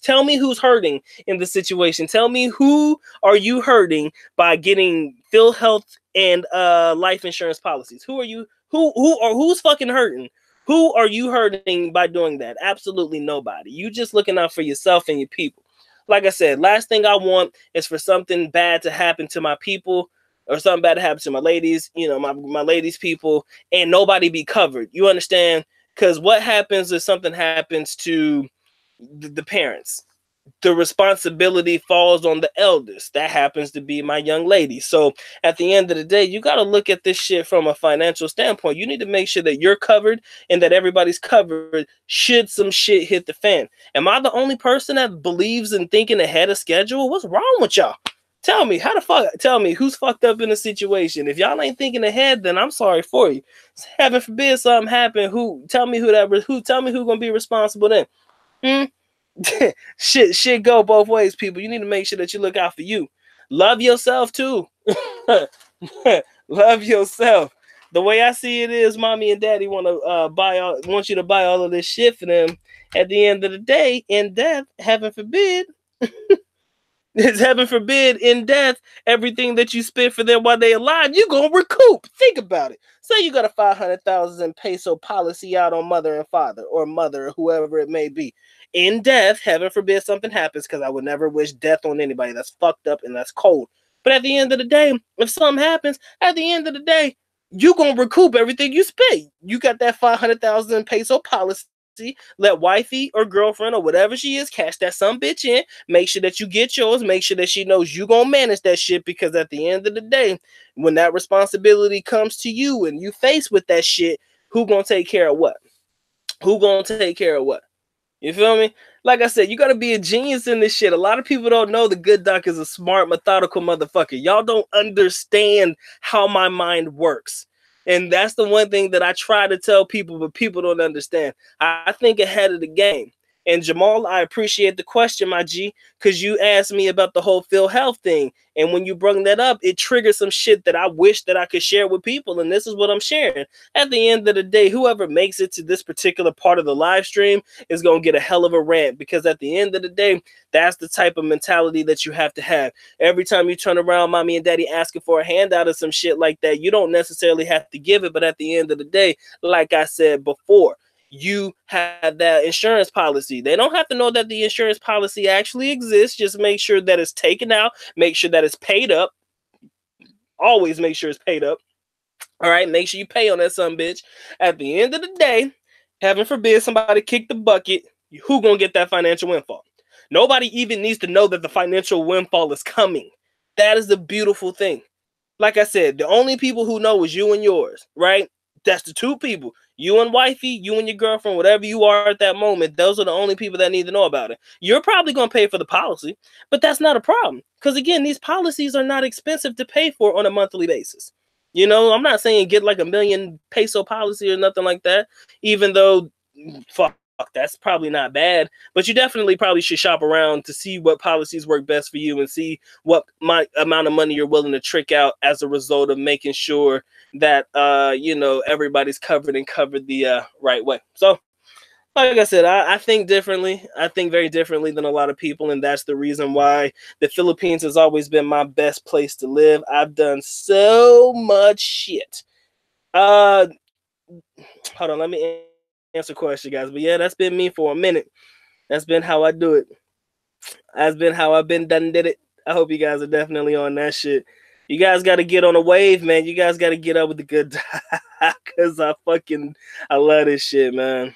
hurting in the situation. Tell me, who are you hurting by getting Phil Health and life insurance policies? Who are you? Who's fucking hurting? Who are you hurting by doing that? Absolutely nobody. You just looking out for yourself and your people. Like I said, last thing I want is for something bad to happen to my people, or something bad to happen to my ladies, my ladies' people, and nobody be covered. You understand? Because what happens if something happens to the parents? The responsibility falls on the eldest. That happens to be my young lady. So at the end of the day, you got to look at this shit from a financial standpoint. You need to make sure that you're covered and that everybody's covered should some shit hit the fan. Am I the only person that believes in thinking ahead of schedule? What's wrong with y'all? Tell me, tell me who's fucked up in a situation. If y'all ain't thinking ahead, then I'm sorry for you. Heaven forbid something happen. Tell me who gonna be responsible then? Shit go both ways, people. You need to make sure that you look out for you. Love yourself too. Love yourself. The way I see it is, mommy and daddy want you to buy all of this shit for them. At the end of the day, in death, heaven forbid, it's heaven forbid, in death, everything that you spent for them while they alive, you gonna recoup. Think about it. Say you got a 500,000 peso policy out on mother and father, or mother, or whoever it may be. In death, heaven forbid something happens, because I would never wish death on anybody. That's fucked up and that's cold. But at the end of the day, if something happens, at the end of the day, you gonna recoup everything you spent. You got that 500,000 peso policy. Let wifey or girlfriend or whatever she is cash that some bitch in. Make sure that you get yours. Make sure that she knows you gonna manage that shit, because at the end of the day, when that responsibility comes to you and you face with that shit, who gonna take care of what? Who gonna take care of what? You feel me? Like I said, you gotta be a genius in this shit. A lot of people don't know the good doc is a smart, methodical motherfucker. Y'all don't understand how my mind works. And that's the one thing that I try to tell people, but people don't understand. I think ahead of the game. And Jamal, I appreciate the question, my G, because you asked me about the whole Phil Health thing. And when you brought that up, it triggered some shit that I wish that I could share with people. And this is what I'm sharing. At the end of the day, whoever makes it to this particular part of the live stream is going to get a hell of a rant, because at the end of the day, that's the type of mentality that you have to have. Every time you turn around, mommy and daddy asking for a handout or some shit like that, you don't necessarily have to give it. But at the end of the day, like I said before, you have that insurance policy. They don't have to know that the insurance policy actually exists. Just make sure that it's taken out. Make sure that it's paid up. Always make sure it's paid up. All right, make sure you pay on that son bitch. At the end of the day, heaven forbid somebody kick the bucket, who gonna get that financial windfall? Nobody even needs to know that the financial windfall is coming. That is the beautiful thing. Like I said, the only people who know is you and yours, right? That's the two people. You and wifey, you and your girlfriend, whatever you are at that moment, those are the only people that need to know about it. You're probably going to pay for the policy, but that's not a problem. Because again, these policies are not expensive to pay for on a monthly basis. I'm not saying get like a 1,000,000 peso policy or nothing like that, even though, fuck, that's probably not bad. But you definitely probably should shop around to see what policies work best for you and see what amount of money you're willing to trick out as a result of making sure that, everybody's covered and covered the right way. So, like I said, I think differently. I think very differently than a lot of people, and that's the reason why the Philippines has always been my best place to live. I've done so much shit. Hold on, let me answer a question, guys. But yeah, that's been me for a minute. That's been how I do it. That's been how I've been done did it. I hope you guys are definitely on that shit. You guys got to get on a wave, man. You guys got to get up with the good because I love this shit, man.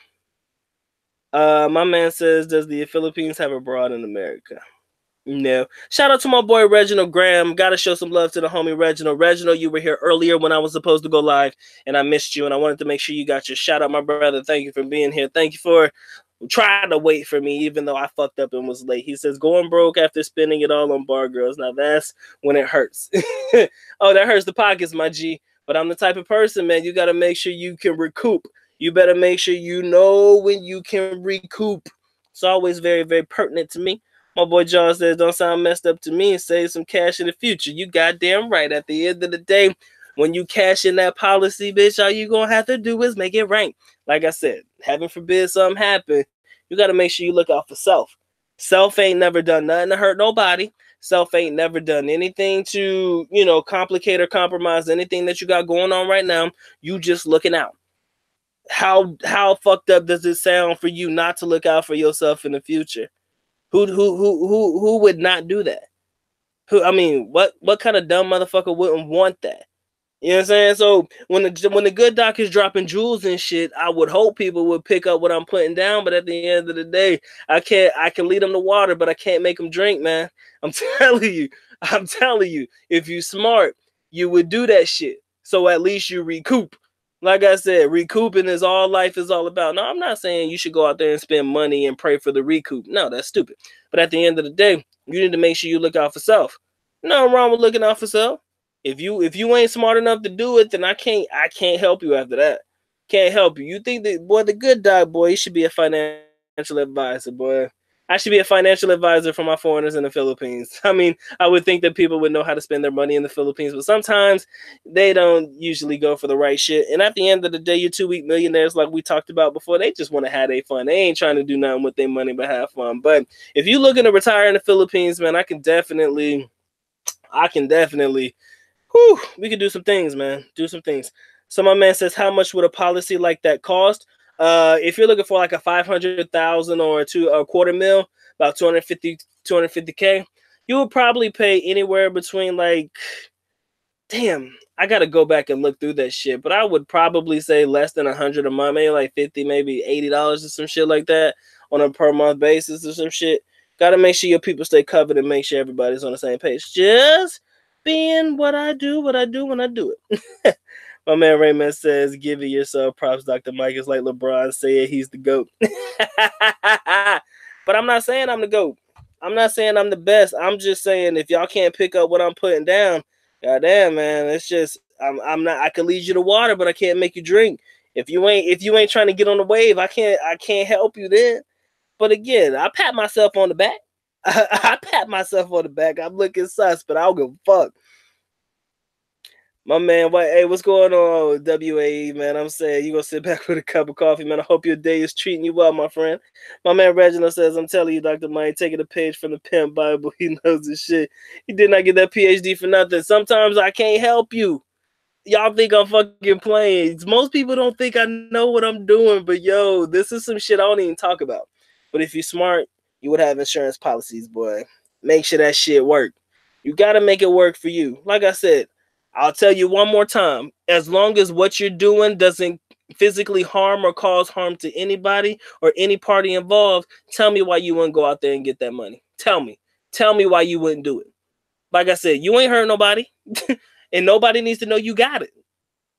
My man says, does the Philippines have a broad in America? No. Shout out to my boy Reginald Graham. Gotta show some love to the homie Reginald. Reginald, you were here earlier when I was supposed to go live, and I missed you, and I wanted to make sure you got your shout out, my brother. Thank you for being here. Thank you for trying to wait for me, even though I fucked up and was late. He says, going broke after spending it all on bar girls. Now that's when it hurts. Oh, that hurts the pockets, my G. But I'm the type of person, man, you got to make sure you can recoup. You better make sure you know when you can recoup. It's always very, very pertinent to me. My boy John says, don't sound messed up to me and save some cash in the future. You goddamn right. At the end of the day, when you cash in that policy, bitch, all you gonna have to do is make it rank. Like I said, heaven forbid something happen, you got to make sure you look out for self. Self ain't never done nothing to hurt nobody. Self ain't never done anything to, you know, complicate or compromise anything that you got going on right now. You just looking out. How fucked up does it sound for you not to look out for yourself in the future? Who would not do that? I mean, what kind of dumb motherfucker wouldn't want that? You know what I'm saying? So when the good doc is dropping jewels and shit, I would hope people would pick up what I'm putting down. But at the end of the day, I can lead them to water, but I can't make them drink, man. I'm telling you, if you smart, you would do that shit. So at least you recoup. Like I said, recouping is all life is all about. No, I'm not saying you should go out there and spend money and pray for the recoup. No, that's stupid. But at the end of the day, you need to make sure you look out for self. Nothing wrong with looking out for self. If you ain't smart enough to do it, then I can't help you after that. Can't help you. You think that, boy, the good dog, boy, he should be a financial advisor, boy. I should be a financial advisor for my foreigners in the Philippines. I mean, I would think that people would know how to spend their money in the Philippines, but sometimes they don't usually go for the right shit. And at the end of the day, your 2-week millionaires, like we talked about before, they just want to have their fun. They ain't trying to do nothing with their money but have fun. But if you're looking to retire in the Philippines, man, I can definitely we could do some things, man. Do some things. So my man says, how much would a policy like that cost? If you're looking for like a 500,000 or a $250,000, about 250K, you would probably pay anywhere between like, damn, I gotta go back and look through that shit. But I would probably say less than 100 a month, maybe like 50, maybe $80 or some shit like that on a per month basis or some shit. Gotta make sure your people stay covered and make sure everybody's on the same page. Just being what I do when I do it. My man Raymond says, give it yourself props. Dr. Mike is like LeBron said, he's the GOAT. But I'm not saying I'm the GOAT. I'm not saying I'm the best. I'm just saying if y'all can't pick up what I'm putting down, goddamn, man, it's just I'm not. I can lead you to water, but I can't make you drink. If you ain't trying to get on the wave, I can't help you then. But again, I pat myself on the back. I pat myself on the back. I'm looking sus, but I don't give a fuck. My man, what's going on, WAE, man? I'm saying you gonna sit back with a cup of coffee, man. I hope your day is treating you well, my friend. My man Reginald says, I'm telling you, Dr. Mike, taking a page from the Pimp Bible. He knows his shit. He did not get that PhD for nothing. Sometimes I can't help you. Y'all think I'm fucking playing. Most people don't think I know what I'm doing, but yo, this is some shit I don't even talk about. But if you're smart, you would have insurance policies, boy. Make sure that shit work. You got to make it work for you. Like I said, I'll tell you one more time. As long as what you're doing doesn't physically harm or cause harm to anybody or any party involved, tell me why you wouldn't go out there and get that money. Tell me. Tell me why you wouldn't do it. Like I said, you ain't hurt nobody. And nobody needs to know you got it.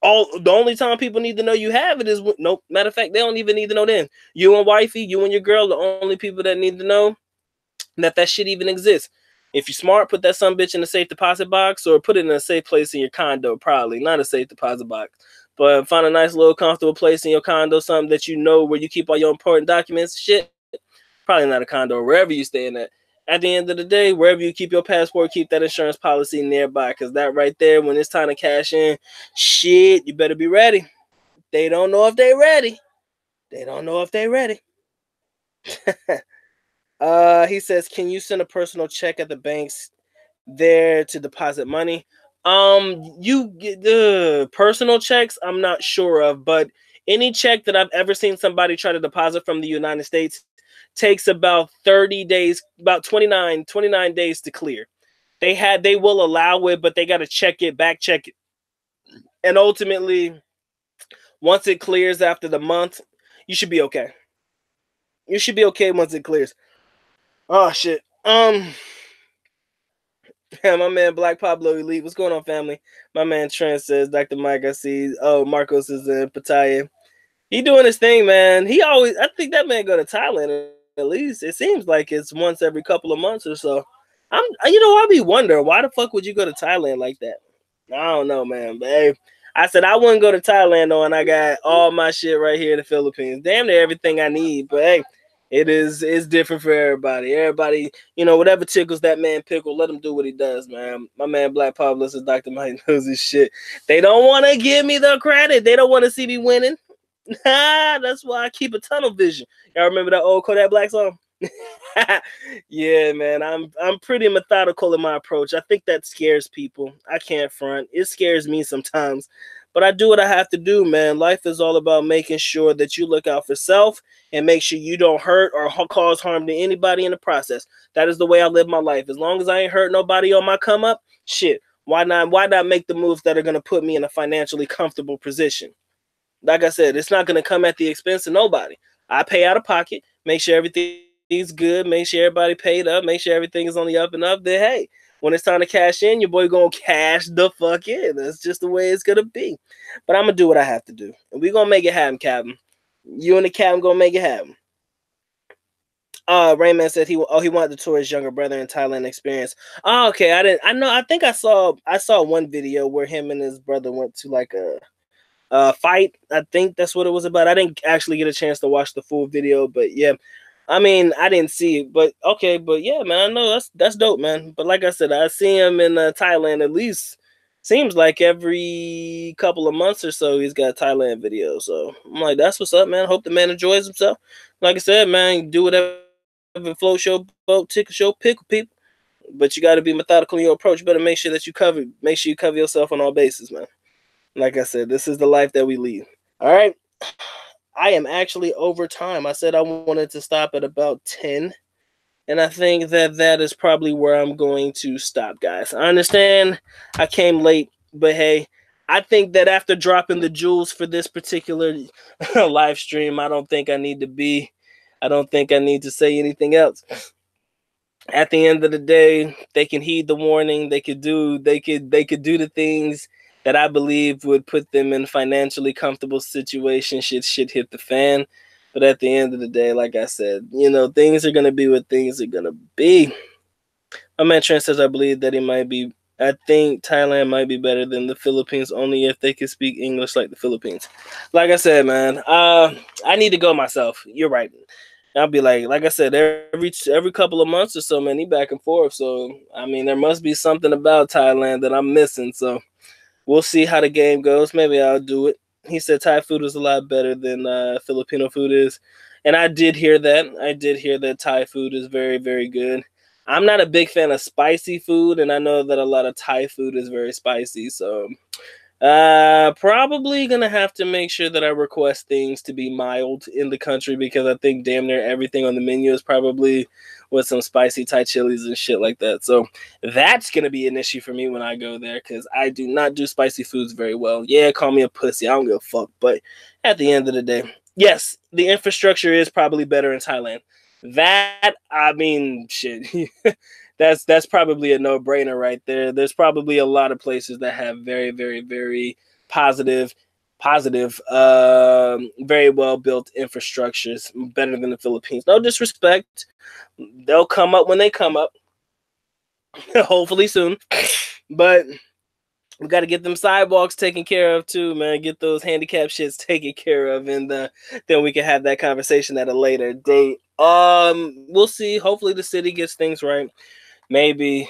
The only time people need to know you have it is nope. Matter of fact, they don't even need to know then. You and wifey, you and your girl, the only people that need to know that shit even exists. If you're smart, put that sumbitch in a safe deposit box or put it in a safe place in your condo, probably. Not a safe deposit box. But find a nice little comfortable place in your condo, something that you know where you keep all your important documents, shit. Probably not a condo, or wherever you staying at the end of the day, wherever you keep your passport, keep that insurance policy nearby. Because that right there, when it's time to cash in, shit, you better be ready. They don't know if they ready. They don't know if they ready. He says, can you send a personal check at the banks there to deposit money? You get the personal checks, I'm not sure of, but any check that I've ever seen somebody try to deposit from the United States takes about 30 days, about 29 days to clear. They will allow it, but they got to check it, back check it. And ultimately, once it clears after the month, you should be okay. You should be okay once it clears. Oh shit. Yeah, my man Black Pablo Elite. What's going on, family? My man Trent says, Dr. Mike, I see. Oh, Marcos is in Pattaya. He doing his thing, man. He always, I think that man go to Thailand at least. It seems like it's once every couple of months or so. I be wondering, why the fuck would you go to Thailand like that? I don't know, man. But hey, I said I wouldn't go to Thailand though, and I got all my shit right here in the Philippines. Damn near everything I need. But hey, it's different for everybody. Everybody, whatever tickles that man pickle, let him do what he does, man. My man Black Pablo says Dr. Mike knows his shit. They don't want to give me the credit. They don't want to see me winning. That's why I keep a tunnel vision. Y'all remember that old Kodak Black song? Yeah, man. I'm pretty methodical in my approach. I think that scares people. I can't front. It scares me sometimes. But I do what I have to do, man. Life is all about making sure that you look out for self and make sure you don't hurt or cause harm to anybody in the process. That is the way I live my life. As long as I ain't hurt nobody on my come up, shit. Why not make the moves that are going to put me in a financially comfortable position? Like I said, it's not going to come at the expense of nobody. I pay out of pocket, make sure everything's good, make sure everybody paid up, make sure everything is on the up and up. Then, hey, when it's time to cash in, your boy going to cash the fuck in. That's just the way it's going to be. But I'm going to do what I have to do. And we're going to make it happen, Captain. You and the Captain going to make it happen. Rayman said he wanted to tour his younger brother in Thailand experience. Oh, okay. I think I saw one video where him and his brother went to like a fight. I think that's what it was about. I didn't actually get a chance to watch the full video, but yeah, I mean, I didn't see it, but okay, but yeah, man, I know that's dope, man. But like I said, I see him in Thailand at least. Seems like every couple of months or so he's got Thailand videos. So I'm like, that's what's up, man. Hope the man enjoys himself. Like I said, man, do whatever float your boat, tickle show, pickle people. But you got to be methodical in your approach. Better make sure you cover yourself on all bases, man. Like I said, this is the life that we lead. All right. I am actually over time. I said I wanted to stop at about 10. And I think that is probably where I'm going to stop, guys. I understand I came late, but hey, I think that after dropping the jewels for this particular live stream, I don't think I need to say anything else. At the end of the day, they can heed the warning. They could do the things that I believe would put them in a financially comfortable situation should shit hit the fan. But at the end of the day, like I said, things are gonna be what things are gonna be. My man Trent says I think Thailand might be better than the Philippines only if they can speak English like the Philippines. Like I said, man, I need to go myself. You're right. I'll be like I said, every couple of months or so, man, he back and forth. So, I mean, there must be something about Thailand that I'm missing. So, we'll see how the game goes. Maybe I'll do it. He said Thai food is a lot better than Filipino food is. And I did hear that. I did hear that Thai food is very, very good. I'm not a big fan of spicy food, and I know that a lot of Thai food is very spicy. So, probably gonna have to make sure that I request things to be mild in the country because I think damn near everything on the menu is probably with some spicy Thai chilies and shit like that. So that's gonna be an issue for me when I go there because I do not do spicy foods very well. Yeah, call me a pussy. I don't give a fuck. But at the end of the day, yes, the infrastructure is probably better in Thailand. That I mean, shit. That's probably a no-brainer right there. There's probably a lot of places that have very, very, very positive, very well-built infrastructures, better than the Philippines. No disrespect. They'll come up when they come up, hopefully soon. But we got to get them sidewalks taken care of too, man. Get those handicap shits taken care of, and then we can have that conversation at a later date. We'll see. Hopefully the city gets things right. Maybe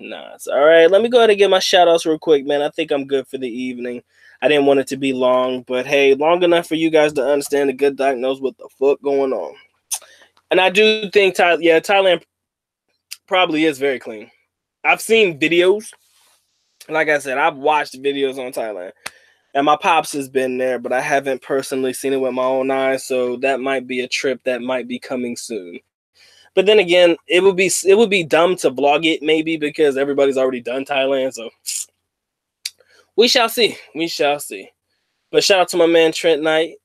not. All right, let me go ahead and get my shout outs real quick, man. I think I'm good for the evening. I didn't want it to be long, but hey, long enough for you guys to understand the good doc knows what the fuck going on. And I do think Thailand probably is very clean. I've seen videos. Like I said, I've watched videos on Thailand. And my pops has been there, but I haven't personally seen it with my own eyes, so that might be a trip that might be coming soon. But then again, it would be dumb to vlog it maybe because everybody's already done Thailand. So we shall see. We shall see. But shout out to my man Trent Knight.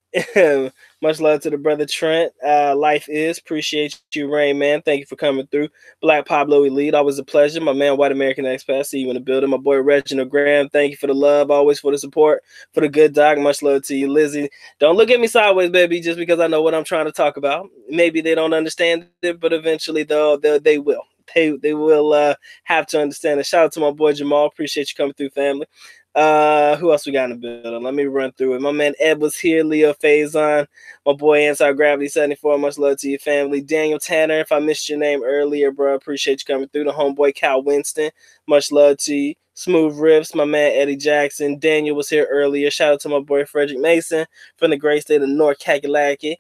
Much love to the brother Trent. Life is. Appreciate you, Rain, man. Thank you for coming through. Black Pablo Elite, always a pleasure. My man, White American Expat, see you in the building. My boy Reginald Graham, thank you for the love, always for the support, for the good dog. Much love to you, Lizzie. Don't look at me sideways, baby, just because I know what I'm trying to talk about. Maybe they don't understand it, but eventually they will. They will have to understand it. Shout out to my boy Jamal. Appreciate you coming through, family. Who else we got in the building? Let me run through it. My man Ed was here. Leo Faison. My boy Anti-Gravity 74. Much love to your family. Daniel Tanner. If I missed your name earlier, bro, appreciate you coming through. The homeboy Cal Winston. Much love to you. Smooth Riffs. My man Eddie Jackson. Daniel was here earlier. Shout out to my boy Frederick Mason from the great state of North Kakalaki.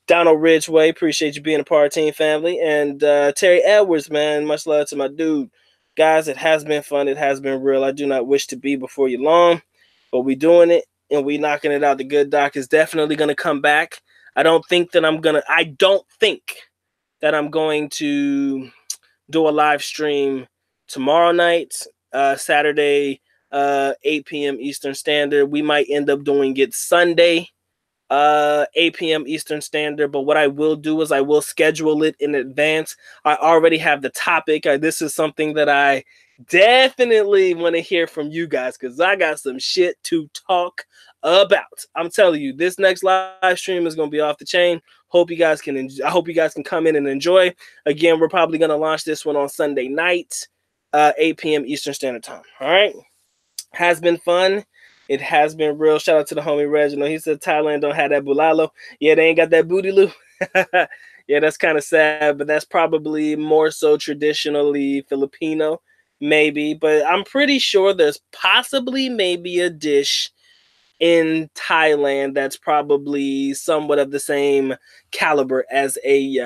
Donald Ridgeway, appreciate you being a part of Team Family. And Terry Edwards, man, much love to my dude. Guys, it has been fun. It has been real. I do not wish to be before you long, but we doing it and we knocking it out. The good doc is definitely going to come back. I don't think that I'm going to do a live stream tomorrow night, Saturday, 8 p.m. Eastern Standard. We might end up doing it Sunday, 8 p.m. Eastern Standard. But what I will do is I will schedule it in advance. I already have the topic. This is something that I definitely want to hear from you guys because I got some shit to talk about. I'm telling you, this next live stream is going to be off the chain. I hope you guys can come in and enjoy. Again, we're probably going to launch this one on Sunday night, 8 p.m. Eastern Standard Time. All right. Has been fun. It has been real. Shout out to the homie Reginald. He said Thailand don't have that bulalo. Yeah, they ain't got that bootyloo. Yeah, that's kind of sad, but that's probably more so traditionally Filipino, maybe. But I'm pretty sure there's possibly maybe a dish in Thailand that's probably somewhat of the same caliber as a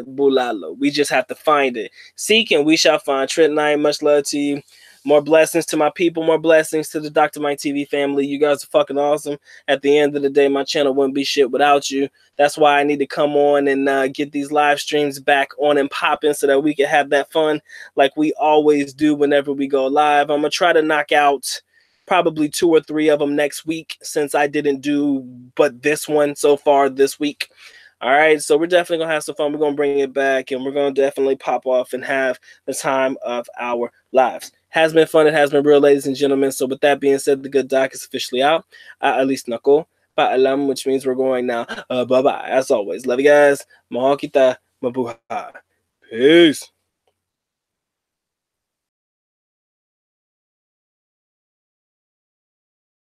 bulalo. We just have to find it. Seek and we shall find. Trent Knight, much love to you. More blessings to my people. More blessings to the Dr. Mike TV family. You guys are fucking awesome. At the end of the day, my channel wouldn't be shit without you. That's why I need to come on and get these live streams back on and popping so that we can have that fun like we always do whenever we go live. I'm going to try to knock out probably 2 or 3 of them next week since I didn't do but this one so far this week. All right, so we're definitely going to have some fun. We're going to bring it back, and we're going to definitely pop off and have the time of our lives. Has been fun. It has been real, ladies and gentlemen. So with that being said, the good doc is officially out. At least nako paalam, which means we're going now. Bye-bye. As always, love you guys. Mahal kita. Mabuhay. Peace.